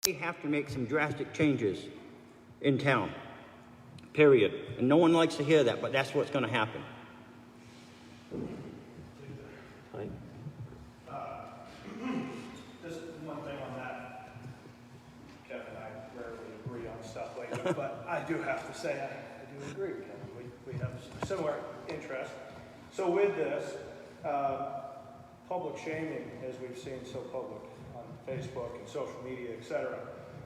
They have to make some drastic changes in town, period. And no one likes to hear that, but that's what's going to happen. Just one thing on that. Kevin and I rarely agree on stuff like that, but I do have to say I do agree with Kevin. We have similar interests. So with this, public shaming, as we've seen so public on Facebook and social media, etc.,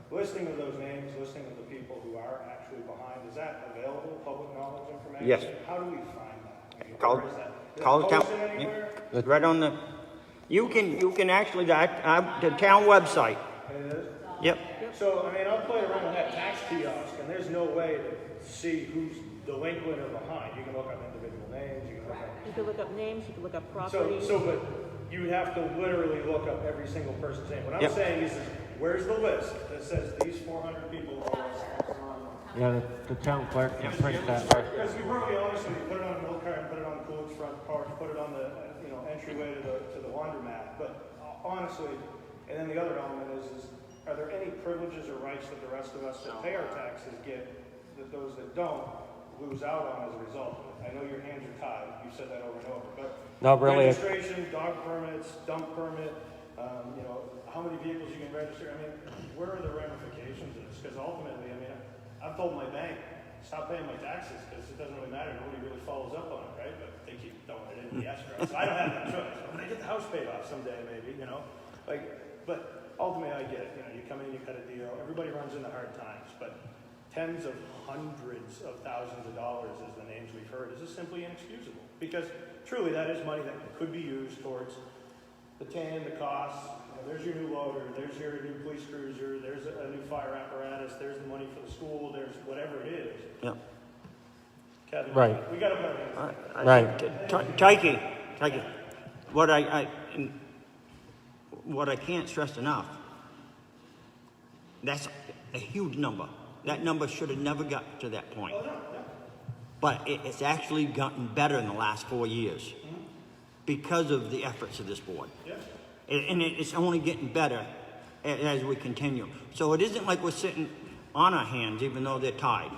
listing of those names, listing of the people who are actually behind, is that available, public knowledge information? Yes. How do we find that? I mean, Call- where is that? Is call it the town- posted anywhere? Right on the, you can actually, the town website. It is? Yep. So, I mean, I'll play around with that tax kiosk, and there's no way to see who's delinquent or behind. You can look up individual names, you can look up... You could look up names, you could look up properties. But you would have to literally look up every single person's name. What I'm Yep. saying is, where's the list that says these 400 people are... Yeah, the town clerk can print that. Because to be perfectly honest with you, put it on a milk cart, put it on the coolidge front porch, put it on the entryway to the laundromat. But honestly, and then the other element is are there any privileges or rights that the rest of us that pay our taxes get that those that don't lose out on as a result of it? I know your hands are tied. You've said that over and over, but Not really. registration, dog permits, dump permit, how many vehicles you can register. I mean, where are the ramifications of this? Because ultimately, I mean, I've told my bank, stop paying my taxes because it doesn't really matter. Nobody really follows up on it, right? But they keep throwing it in the escrow. So I don't have that choice. When I get the house paid off someday, maybe, but ultimately I get it. You come in, you cut a deal. Everybody runs into hard times, but tens of hundreds of thousands of dollars as the names we've heard is just simply inexcusable. Because truly that is money that could be used towards the tan, the costs. There's your new loader, there's your new police cruiser, there's a new fire apparatus, there's the money for the school, there's whatever it is. Yep. Kevin, Right. we got to put our hands on it. Right. Tyke, what I can't stress enough, that's a huge number. That number should have never got to that point. Oh, no. But it's actually gotten better in the last 4 years because of the efforts of this board. Yeah. And it's only getting better as we continue. So it isn't like we're sitting on our hands, even though they're tied.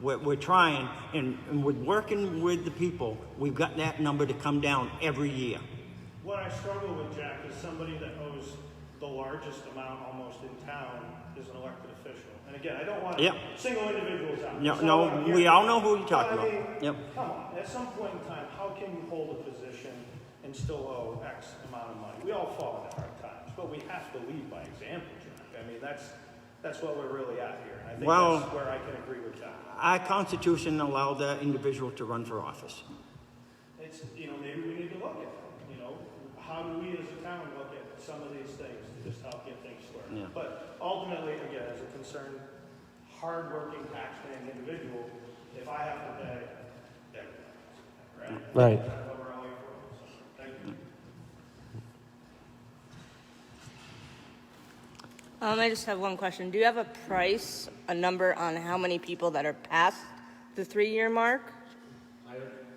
We're trying, and we're working with the people. We've got that number to come down every year. What I struggle with, Jack, is somebody that owes the largest amount almost in town is an elected official. And again, I don't want to single individuals out. No, we all know who you're talking about. Yep. Come on, at some point in time, how can you hold a position and still owe X amount of money? We all fall into hard times, but we have to lead by example, Jack. I mean, that's what we're really at here. And I think that's where I can agree with that. Our Constitution allowed that individual to run for office. It's, maybe we need to look at it. How do we as a town look at some of these things to just help get things squared? Yeah. But ultimately, again, as a concerned, hard-working, tax-paying individual, if I have to pay, everyone has to pay, right? Right. That's what we're all here for. So, thank you. I just have one question. Do you have a number on how many people that are past the 3-year mark?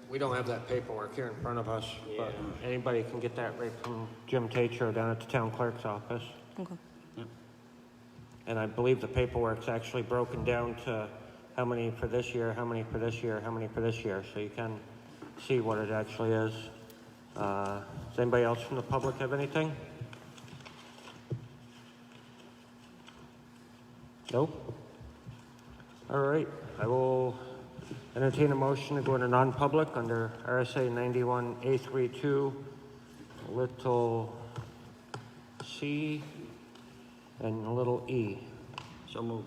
We don't have that paperwork here in front of us, but anybody can get that right from Jim Tatro down at the town clerk's office. Okay. And I believe the paperwork's actually broken down to how many for this year, how many for this year, how many for this year, so you can see what it actually is. Does anybody else from the public have anything? Nope. All right, I will entertain a motion to go into non-public under RSA 91A32, little c and little e. So move.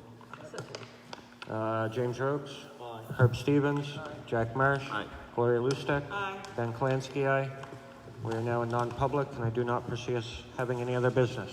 James Rhodes. Herb Stevens. Jack Marsh. Aye. Gloria Lustek. Ben Klansky, aye. We are now in non-public, and I do not foresee us having any other business.